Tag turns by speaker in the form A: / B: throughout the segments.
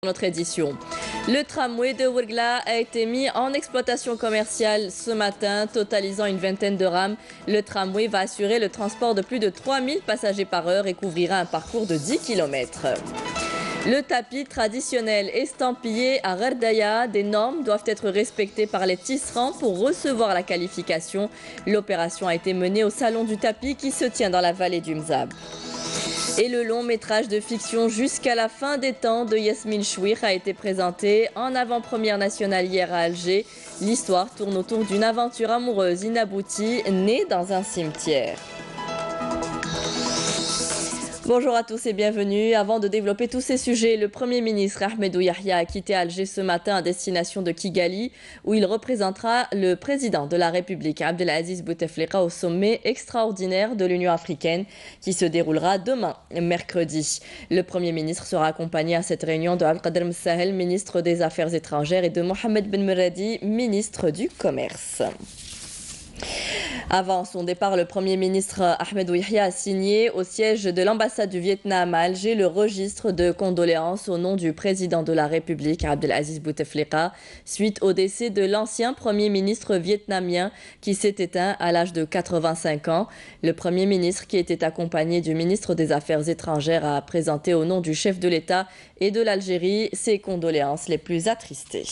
A: Notre édition. Le tramway de Ouargla a été mis en exploitation commerciale ce matin, totalisant une vingtaine de rames. Le tramway va assurer le transport de plus de 3000 passagers par heure et couvrira un parcours de 10 km. Le tapis traditionnel estampillé à Gherdaya, des normes doivent être respectées par les tisserands pour recevoir la qualification. L'opération a été menée au salon du tapis qui se tient dans la vallée du Mzab. Et le long métrage de fiction Jusqu'à la fin des temps de Yasmine Chouir a été présenté en avant-première nationale hier à Alger. L'histoire tourne autour d'une aventure amoureuse inaboutie née dans un cimetière. Bonjour à tous et bienvenue. Avant de développer tous ces sujets, le Premier ministre Ahmedou Yahya a quitté Alger ce matin à destination de Kigali, où il représentera le président de la République, Abdelaziz Bouteflika, au sommet extraordinaire de l'Union africaine qui se déroulera demain, mercredi. Le Premier ministre sera accompagné à cette réunion de Abdelkader Msahel, ministre des Affaires étrangères, et de Mohamed Ben Meradi, ministre du Commerce. Avant son départ, le Premier ministre Ahmedou Yahya a signé au siège de l'ambassade du Vietnam à Alger le registre de condoléances au nom du président de la République, Abdelaziz Bouteflika, suite au décès de l'ancien Premier ministre vietnamien qui s'est éteint à l'âge de 85 ans. Le Premier ministre, qui était accompagné du ministre des Affaires étrangères, a présenté au nom du chef de l'État et de l'Algérie ses condoléances les plus attristées.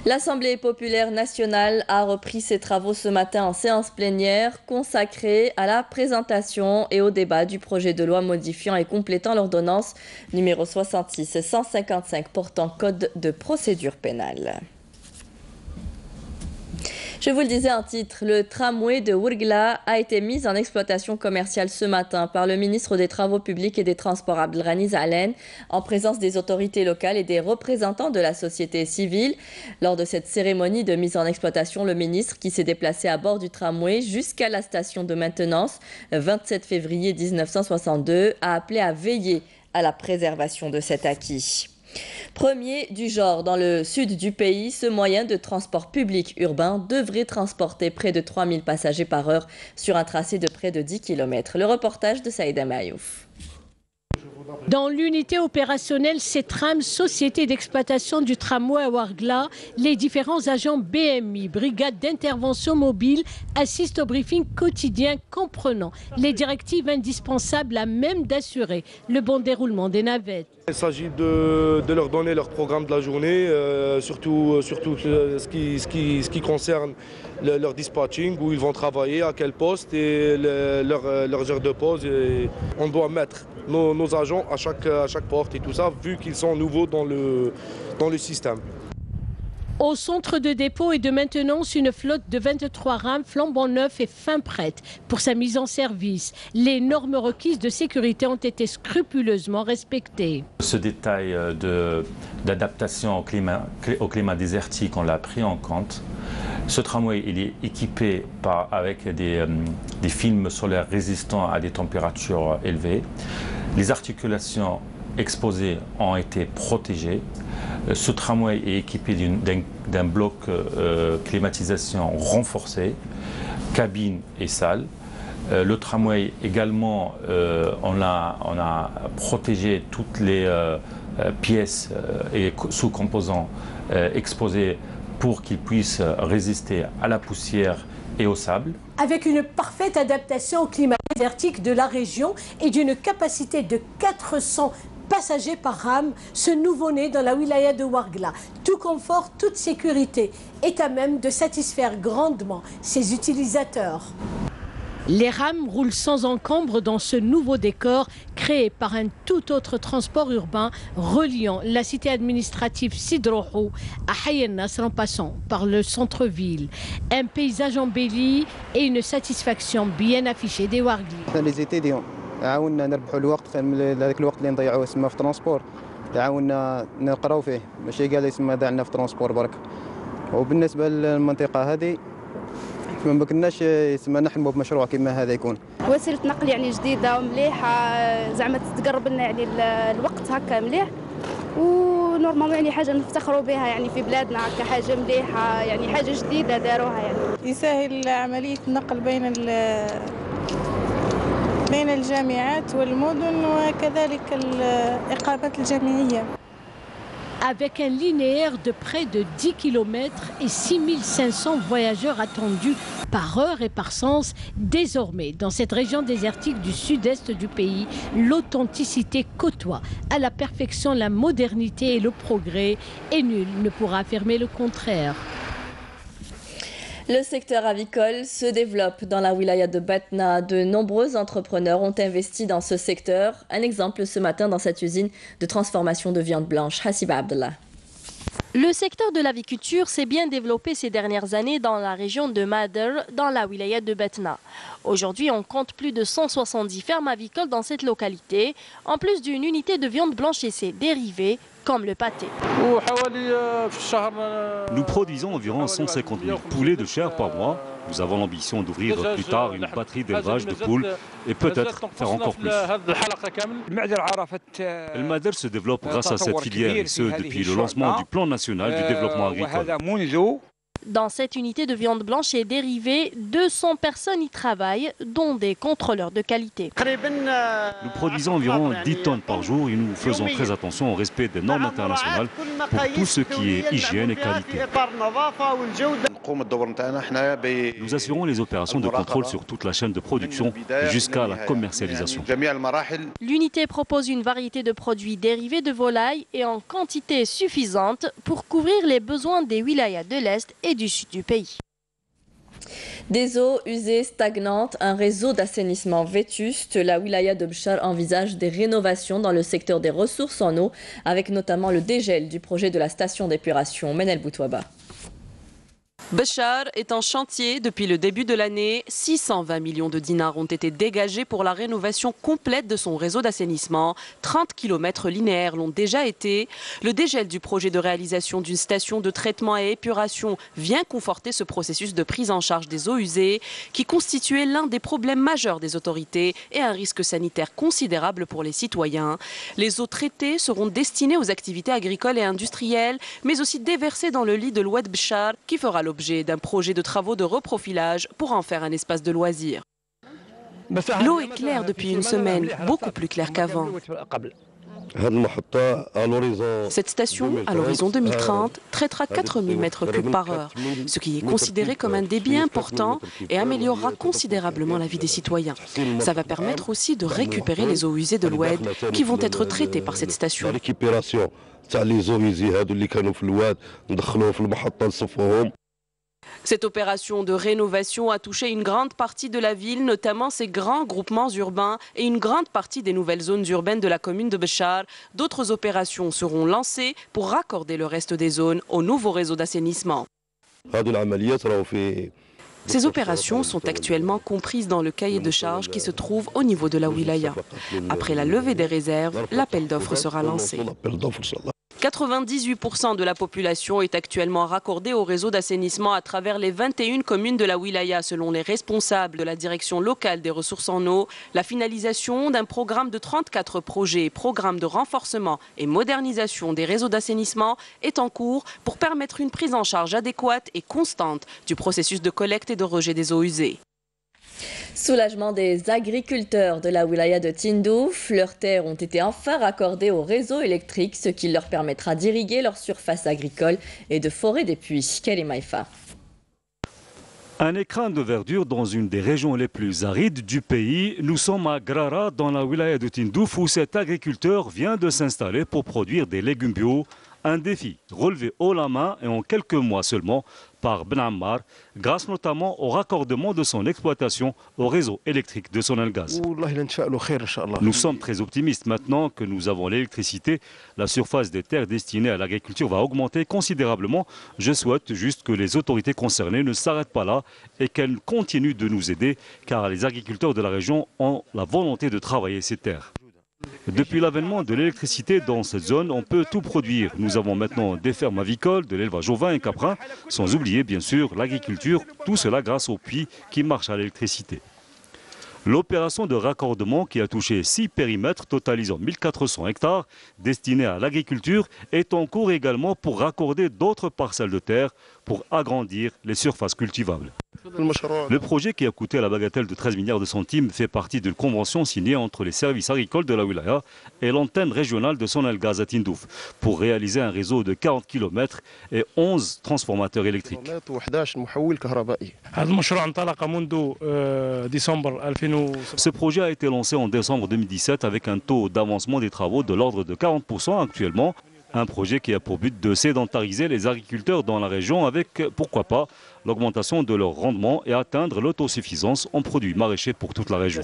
A: L'Assemblée populaire nationale a repris ses travaux ce matin en séance plénière consacrée à la présentation et au débat du projet de loi modifiant et complétant l'ordonnance numéro 66-155 portant code de procédure pénale. Je vous le disais en titre, le tramway de Ouargla a été mis en exploitation commerciale ce matin par le ministre des Travaux publics et des Transports Abdelghani Zahlen en présence des autorités locales et des représentants de la société civile. Lors de cette cérémonie de mise en exploitation, le ministre, qui s'est déplacé à bord du tramway jusqu'à la station de maintenance le 27 février 1962, a appelé à veiller à la préservation de cet acquis. Premier du genre dans le sud du pays, ce moyen de transport public urbain devrait transporter près de 3000 passagers par heure sur un tracé de près de 10 km. Le reportage de Saïda Mayouf.
B: Dans l'unité opérationnelle CETRAM, société d'exploitation du tramway à Ouargla, les différents agents BMI, brigade d'intervention mobile, assistent au briefing quotidien comprenant les directives indispensables à même d'assurer le bon déroulement des navettes.
C: Il s'agit de leur donner leur programme de la journée, surtout ce qui concerne leur dispatching, où ils vont travailler, à quel poste et leurs heures de pause. Et on doit mettre nos agents à chaque porte et tout ça, vu qu'ils sont nouveaux dans le système.
B: Au centre de dépôt et de maintenance, une flotte de 23 rames flambant neufs et fin prêtes pour sa mise en service. Les normes requises de sécurité ont été scrupuleusement respectées.
D: Ce détail d'adaptation au climat désertique, on l'a pris en compte. Ce tramway, il est équipé avec des films solaires résistants à des températures élevées. Les articulations exposées ont été protégées. Ce tramway est équipé d'un bloc climatisation renforcé, cabine et salle. Le tramway également, on a protégé toutes les pièces et sous-composants exposés pour qu'ils puissent résister à la poussière et au sable.
B: Avec une parfaite adaptation au climat désertique de la région et d'une capacité de 400 passagers par rame, ce nouveau-né dans la wilaya de Ouargla, tout confort, toute sécurité, est à même de satisfaire grandement ses utilisateurs. Les rames roulent sans encombre dans ce nouveau décor créé par un tout autre transport urbain reliant la cité administrative Sidrohou à Hayen Nasr en passant par le centre-ville. Un paysage embelli et une satisfaction bien affichée des Ouarglis.
E: عاوننا نربحوا الوقت هذاك الوقت اللي نضيعوه يسمى في ترونسبور عاوننا نقراو فيه ماشي قال يسمى ضيعنا في ترونسبور برك وبالنسبه للمنطقه هذه ما بكناش يسمى نحلموا بمشروع كما هذا يكون.
F: وسيله نقل يعني جديده ومليحه، زعما تقرب لنا يعني الوقت هكا مليح، ونورمالمون يعني حاجه نفتخروا بها يعني في بلادنا هكا، حاجه مليحه يعني حاجه جديده داروها يعني.
G: يسهل عمليه النقل بين الجامعات والمدن وكذلك الإقامات الجامعية.
B: Avec un linéaire de près de 10 km et 6500 voyageurs attendus par heure et par sens, désormais, dans cette région désertique du sud-est du pays, l'authenticité côtoie à la perfection la modernité et le progrès, et nul ne pourra affirmer le contraire.
A: Le secteur avicole se développe dans la wilaya de Batna. De nombreux entrepreneurs ont investi dans ce secteur. Un exemple ce matin dans cette usine de transformation de viande blanche. Hassiba Abdallah.
H: Le secteur de l'aviculture s'est bien développé ces dernières années dans la région de Madar, dans la wilaya de Batna. Aujourd'hui, on compte plus de 170 fermes avicoles dans cette localité, en plus d'une unité de viande blanche et ses dérivés, comme le pâté.
I: Nous produisons environ 150 000 poulets de chair par mois. Nous avons l'ambition d'ouvrir plus tard une batterie d'élevage de poules et peut-être faire encore plus. El Madar se développe grâce à cette filière et ce depuis le lancement du plan national du développement agricole.
H: Dans cette unité de viande blanche et dérivés, 200 personnes y travaillent, dont des contrôleurs de qualité.
I: Nous produisons environ 10 tonnes par jour et nous faisons très attention au respect des normes internationales pour tout ce qui est hygiène et qualité. Nous assurons les opérations de contrôle sur toute la chaîne de production jusqu'à la commercialisation.
H: L'unité propose une variété de produits dérivés de volaille et en quantité suffisante pour couvrir les besoins des wilayas de l'Est et du sud du pays.
A: Des eaux usées stagnantes, un réseau d'assainissement vétuste, la wilaya de Bchar envisage des rénovations dans le secteur des ressources en eau, avec notamment le dégel du projet de la station d'épuration Menel Boutouaba.
J: Bchar est en chantier depuis le début de l'année. 620 millions de dinars ont été dégagés pour la rénovation complète de son réseau d'assainissement. 30 km linéaires l'ont déjà été. Le dégel du projet de réalisation d'une station de traitement et épuration vient conforter ce processus de prise en charge des eaux usées qui constituait l'un des problèmes majeurs des autorités et un risque sanitaire considérable pour les citoyens. Les eaux traitées seront destinées aux activités agricoles et industrielles, mais aussi déversées dans le lit de l'Oued Bchar qui fera l'objet d'un projet de travaux de reprofilage pour en faire un espace de loisirs. L'eau est claire depuis une semaine, beaucoup plus claire qu'avant. Cette station, à l'horizon 2030, traitera 4000 mètres cubes par heure, ce qui est considéré comme un débit important et améliorera considérablement la vie des citoyens. Ça va permettre aussi de récupérer les eaux usées de l'Oued qui vont être traitées par cette station. Cette opération de rénovation a touché une grande partie de la ville, notamment ses grands groupements urbains et une grande partie des nouvelles zones urbaines de la commune de Bchar. D'autres opérations seront lancées pour raccorder le reste des zones au nouveau réseau d'assainissement. Ces opérations sont actuellement comprises dans le cahier de charges qui se trouve au niveau de la wilaya. Après la levée des réserves, l'appel d'offres sera lancé. 98% de la population est actuellement raccordée au réseau d'assainissement à travers les 21 communes de la wilaya, selon les responsables de la direction locale des ressources en eau. La finalisation d'un programme de 34 projets et programmes de renforcement et modernisation des réseaux d'assainissement est en cours pour permettre une prise en charge adéquate et constante du processus de collecte et de rejet des eaux usées.
A: Soulagement des agriculteurs de la wilaya de Tindouf. Leurs terres ont été enfin raccordées au réseau électrique, ce qui leur permettra d'irriguer leur surface agricole et de forer des puits. Karim Haïfa.
I: Un écrin de verdure dans une des régions les plus arides du pays. Nous sommes à Grara, dans la wilaya de Tindouf, où cet agriculteur vient de s'installer pour produire des légumes bio. Un défi relevé haut la main et en quelques mois seulement par Ben Ammar, grâce notamment au raccordement de son exploitation au réseau électrique de Sonelgaz. Nous sommes très optimistes maintenant que nous avons l'électricité. La surface des terres destinées à l'agriculture va augmenter considérablement. Je souhaite juste que les autorités concernées ne s'arrêtent pas là et qu'elles continuent de nous aider, car les agriculteurs de la région ont la volonté de travailler ces terres. Depuis l'avènement de l'électricité dans cette zone, on peut tout produire. Nous avons maintenant des fermes avicoles, de l'élevage ovin et caprin, sans oublier bien sûr l'agriculture, tout cela grâce aux puits qui marchent à l'électricité. L'opération de raccordement qui a touché 6 périmètres totalisant 1400 hectares destinés à l'agriculture est en cours également pour raccorder d'autres parcelles de terre pour agrandir les surfaces cultivables. Le projet qui a coûté la bagatelle de 13 milliards de centimes fait partie d'une convention signée entre les services agricoles de la wilaya et l'antenne régionale de Sonelgaz à Tindouf pour réaliser un réseau de 40 km et 11 transformateurs électriques. Ce projet a été lancé en décembre 2017 avec un taux d'avancement des travaux de l'ordre de 40% actuellement. Un projet qui a pour but de sédentariser les agriculteurs dans la région avec, pourquoi pas, l'augmentation de leur rendement et atteindre l'autosuffisance en produits maraîchers pour toute la région.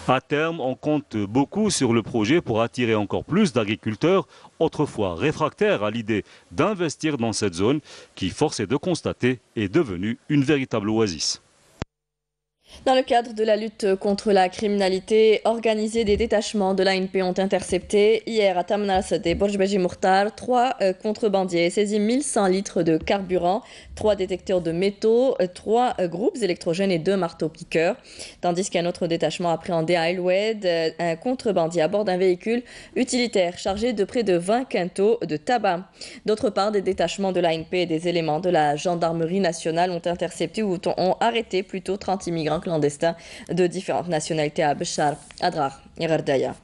I: À terme, on compte beaucoup sur le projet pour attirer encore plus d'agriculteurs, autrefois réfractaires à l'idée d'investir dans cette zone qui, force est de constater, est devenue une véritable oasis.
A: Dans le cadre de la lutte contre la criminalité organisée, des détachements de l'ANP ont intercepté hier à Tamnas et Borj Beji Mourtar 3 contrebandiers et saisi 1100 litres de carburant, 3 détecteurs de métaux, 3 groupes électrogènes et 2 marteaux-piqueurs. Tandis qu'un autre détachement a appréhendé à El Oued un contrebandier à bord d'un véhicule utilitaire chargé de près de 20 quintaux de tabac. D'autre part, des détachements de l'ANP et des éléments de la gendarmerie nationale ont intercepté ou ont arrêté plutôt 30 immigrants clandestins de différentes nationalités à Béchar, Adrar et Gardaya.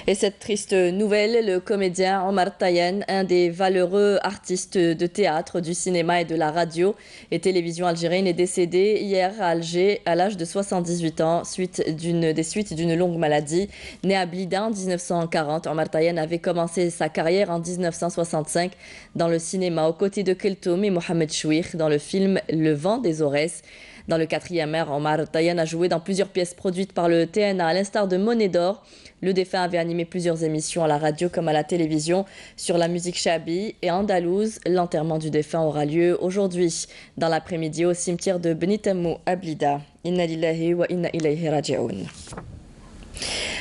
A: Et cette triste nouvelle, le comédien Omar Tayen, un des valeureux artistes de théâtre, du cinéma et de la radio et télévision algérienne, est décédé hier à Alger à l'âge de 78 ans, des suites d'une longue maladie. Né à Blida en 1940, Omar Tayen avait commencé sa carrière en 1965 dans le cinéma aux côtés de Keltoum et Mohamed Chouir dans le film Le vent des Aurès. Dans le 4e ère, Omar Tayen a joué dans plusieurs pièces produites par le TNA, à l'instar de Monnaie d'Or. Le défunt avait animé plusieurs émissions à la radio comme à la télévision sur la musique chabi et andalouse. L'enterrement du défunt aura lieu aujourd'hui, dans l'après-midi, au cimetière de Benitamou à Blida. Inna lillahi wa inna ilayhi raji'un.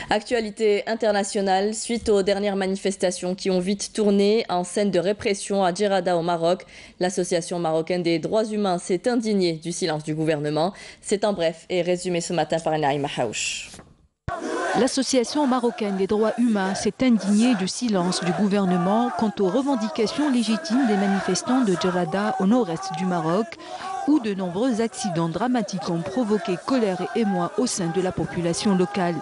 A: Actualité internationale, suite aux dernières manifestations qui ont vite tourné en scène de répression à Djerada au Maroc, l'association marocaine des droits humains s'est indignée du silence du gouvernement. C'est en bref et résumé ce matin par Naïma Haouch.
K: L'association marocaine des droits humains s'est indignée du silence du gouvernement quant aux revendications légitimes des manifestants de Djerada au nord-est du Maroc, où de nombreux accidents dramatiques ont provoqué colère et émoi au sein de la population locale.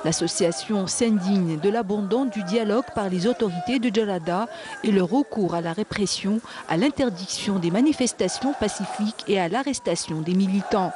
K: L'association s'indigne de l'abandon du dialogue par les autorités de Djerada et le recours à la répression, à l'interdiction des manifestations pacifiques et à l'arrestation des militants.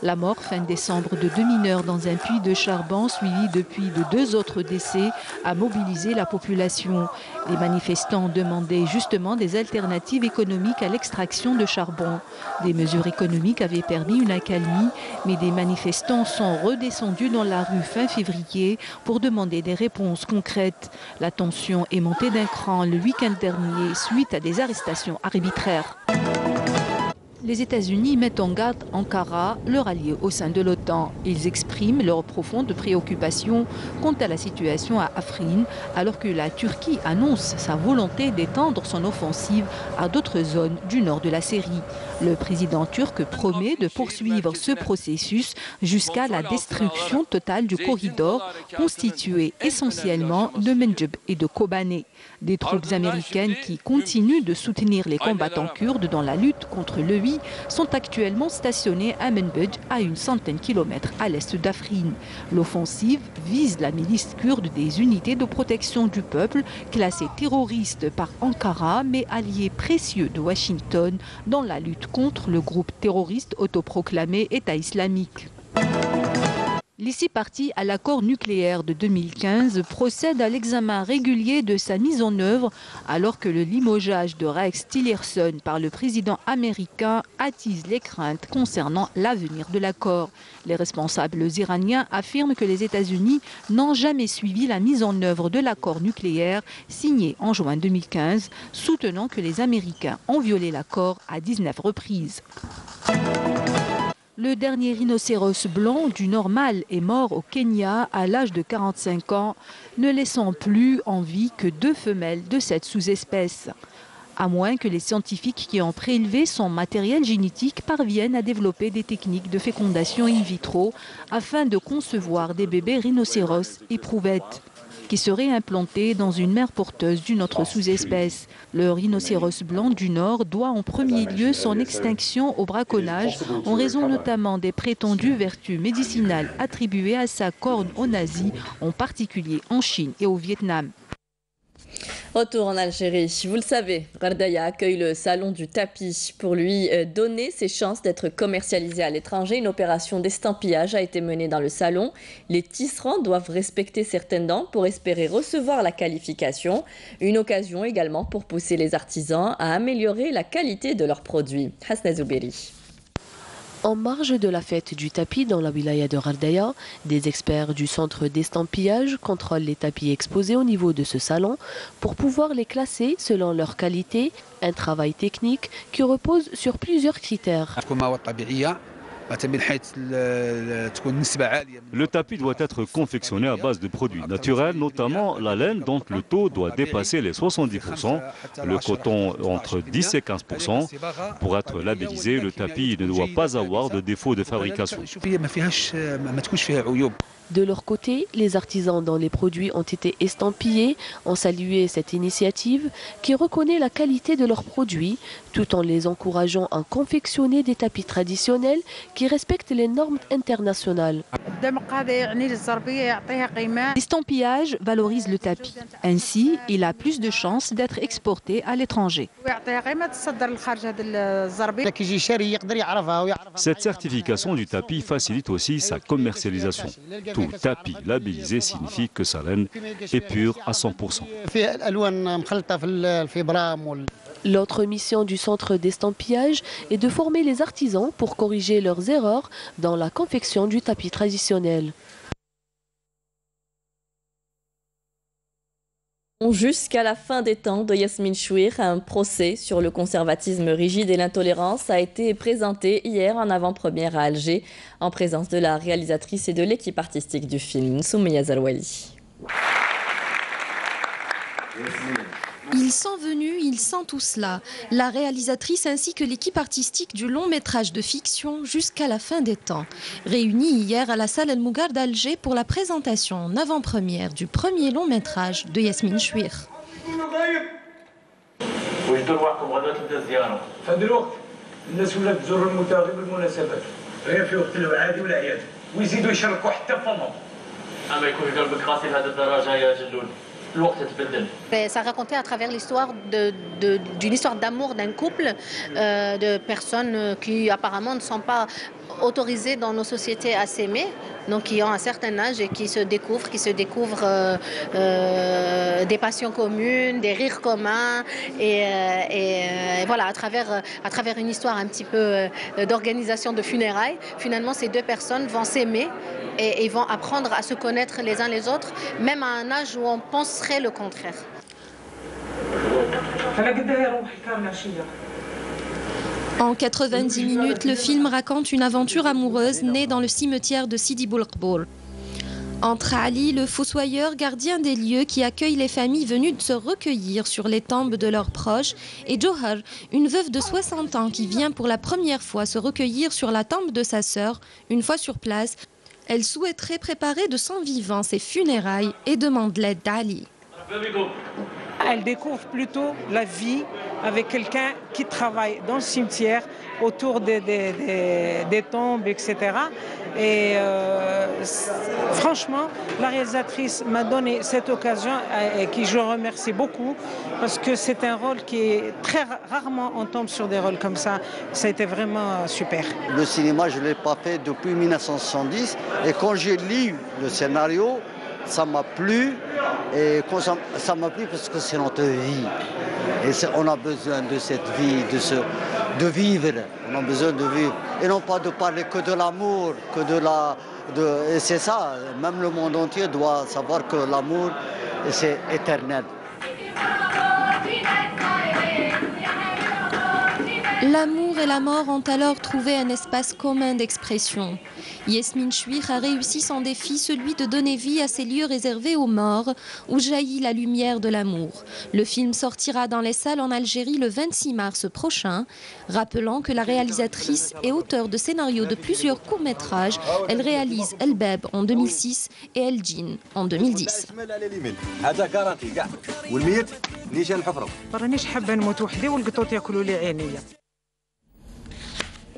K: La mort fin décembre de 2 mineurs dans un puits de charbon suivi depuis de 2 autres décès a mobilisé la population. Les manifestants demandaient justement des alternatives économiques à l'extraction de charbon. Des mesures économiques avaient permis une accalmie, mais des manifestants sont redescendus dans la rue fin février pour demander des réponses concrètes. La tension est montée d'un cran le week-end dernier suite à des arrestations arbitraires. Les États-Unis mettent en garde Ankara, leur allié au sein de l'OTAN. Ils expriment leur profonde préoccupation quant à la situation à Afrin, alors que la Turquie annonce sa volonté d'étendre son offensive à d'autres zones du nord de la Syrie. Le président turc promet de poursuivre ce processus jusqu'à la destruction totale du corridor, constitué essentiellement de Mendjeb et de Kobané. Des troupes américaines qui continuent de soutenir les combattants kurdes dans la lutte contre l'EI sont actuellement stationnés à Menbej, à une centaine de kilomètres à l'est d'Afrin. L'offensive vise la milice kurde des unités de protection du peuple, classée terroriste par Ankara, mais allié précieux de Washington dans la lutte contre le groupe terroriste autoproclamé État islamique. Les 6 parties à l'accord nucléaire de 2015 procèdent à l'examen régulier de sa mise en œuvre alors que le limogeage de Rex Tillerson par le président américain attise les craintes concernant l'avenir de l'accord. Les responsables iraniens affirment que les États-Unis n'ont jamais suivi la mise en œuvre de l'accord nucléaire signé en juin 2015, soutenant que les Américains ont violé l'accord à 19 reprises. Le dernier rhinocéros blanc du nord mâle est mort au Kenya à l'âge de 45 ans, ne laissant plus en vie que 2 femelles de cette sous-espèce. À moins que les scientifiques qui ont prélevé son matériel génétique parviennent à développer des techniques de fécondation in vitro afin de concevoir des bébés rhinocéros éprouvettes qui seraient implantés dans une mère porteuse d'une autre sous-espèce. Le rhinocéros blanc du Nord doit en premier lieu son extinction au braconnage en raison notamment des prétendues vertus médicinales attribuées à sa corne en Asie, en particulier en Chine et au Vietnam.
A: Retour en Algérie. Vous le savez, Ghardaya accueille le salon du tapis. Pour lui donner ses chances d'être commercialisé à l'étranger, une opération d'estampillage a été menée dans le salon. Les tisserands doivent respecter certaines normes pour espérer recevoir la qualification. Une occasion également pour pousser les artisans à améliorer la qualité de leurs produits. Hasna Zouberi.
H: En marge de la fête du tapis dans la wilaya de Ghardaya, des experts du centre d'estampillage contrôlent les tapis exposés au niveau de ce salon pour pouvoir les classer selon leur qualité, un travail technique qui repose sur plusieurs critères.
I: Le tapis doit être confectionné à base de produits naturels, notamment la laine dont le taux doit dépasser les 70%, le coton entre 10 et 15%. Pour être labellisé, le tapis ne doit pas avoir de défaut de fabrication.
H: De leur côté, les artisans dont les produits ont été estampillés ont salué cette initiative qui reconnaît la qualité de leurs produits tout en les encourageant à confectionner des tapis traditionnels qui respectent les normes internationales.
K: L'estampillage valorise le tapis. Ainsi, il a plus de chances d'être exporté à l'étranger.
I: Cette certification du tapis facilite aussi sa commercialisation. Tout tapis labellisé signifie que sa laine est pure à 100%.
H: L'autre mission du centre d'estampillage est de former les artisans pour corriger leurs erreurs dans la confection du tapis traditionnel.
A: Jusqu'à la fin des temps de Yasmine Chouir, un procès sur le conservatisme rigide et l'intolérance a été présenté hier en avant-première à Alger, en présence de la réalisatrice et de l'équipe artistique du film, Soumeya Zarouali.
L: Ils sont venus, ils sentent tout cela. La réalisatrice ainsi que l'équipe artistique du long métrage de fiction Jusqu'à la fin des temps. Réunis hier à la salle El Mougar d'Alger pour la présentation en avant-première du premier long métrage de Yasmine Chouir.
M: Ça racontait à travers l'histoire d'une histoire d'amour d'un couple, de personnes qui apparemment ne sont pas autorisées dans nos sociétés à s'aimer, donc qui ont un certain âge et qui se découvrent des passions communes, des rires communs, et voilà, à travers une histoire un petit peu d'organisation de funérailles, finalement ces deux personnes vont s'aimer et vont apprendre à se connaître les uns les autres, même à un âge où on penserait le contraire.
L: En 90 minutes, le film raconte une aventure amoureuse née dans le cimetière de Sidi Boulqboul. Entre Ali, le fossoyeur gardien des lieux qui accueille les familles venues de se recueillir sur les tombes de leurs proches, et Johar, une veuve de 60 ans qui vient pour la première fois se recueillir sur la tombe de sa sœur, une fois sur place, elle souhaiterait préparer de son vivant ses funérailles et demande l'aide d'Ali.
N: Elle découvre plutôt la vie avec quelqu'un qui travaille dans le cimetière, autour des tombes, etc. Et franchement, la réalisatrice m'a donné cette occasion et qui je remercie beaucoup parce que c'est un rôle qui est très rarement on tombe sur des rôles comme ça. Ça a été vraiment super.
O: Le cinéma, je ne l'ai pas fait depuis 1970 et quand j'ai lu le scénario, ça m'a plu et ça m'a plu parce que c'est notre vie et on a besoin de cette vie, de vivre, on a besoin de vivre et non pas de parler que de l'amour, et c'est ça, même le monde entier doit savoir que l'amour c'est éternel.
L: L'amour et la mort ont alors trouvé un espace commun d'expression. Yasmine Chouir a réussi son défi, celui de donner vie à ces lieux réservés aux morts, où jaillit la lumière de l'amour. Le film sortira dans les salles en Algérie le 26 mars prochain. Rappelant que la réalisatrice est auteure de scénarios de plusieurs courts-métrages. Elle réalise El Bab en 2006 et El Djinn en 2010.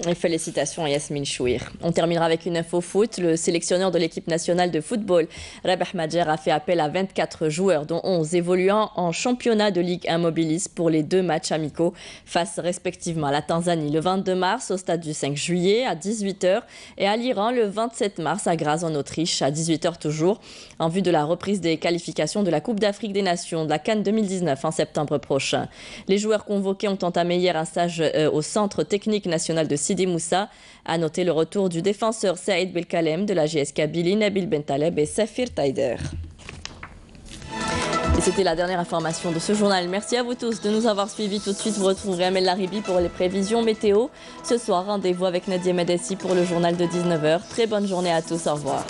A: Et félicitations à Yasmine Chouir. On terminera avec une info foot. Le sélectionneur de l'équipe nationale de football, Rabah Madjer, a fait appel à 24 joueurs, dont 11 évoluant en championnat de Ligue 1 Mobilis pour les 2 matchs amicaux face respectivement à la Tanzanie le 22 mars au stade du 5 juillet à 18h et à l'Iran le 27 mars à Graz en Autriche à 18h toujours, en vue de la reprise des qualifications de la Coupe d'Afrique des Nations de la CAN 2019 en septembre prochain. Les joueurs convoqués ont entamé hier un stage au Centre technique national de Sidi Moussa. A noter le retour du défenseur Saïd Belkalem de la GS Kabylie, Nabil Bentaleb et Safir Taider. Et c'était la dernière information de ce journal. Merci à vous tous de nous avoir suivis. Tout de suite, vous retrouverez Amel Laribi pour les prévisions météo. Ce soir, rendez-vous avec Nadia Medessi pour le journal de 19h. Très bonne journée à tous. Au revoir.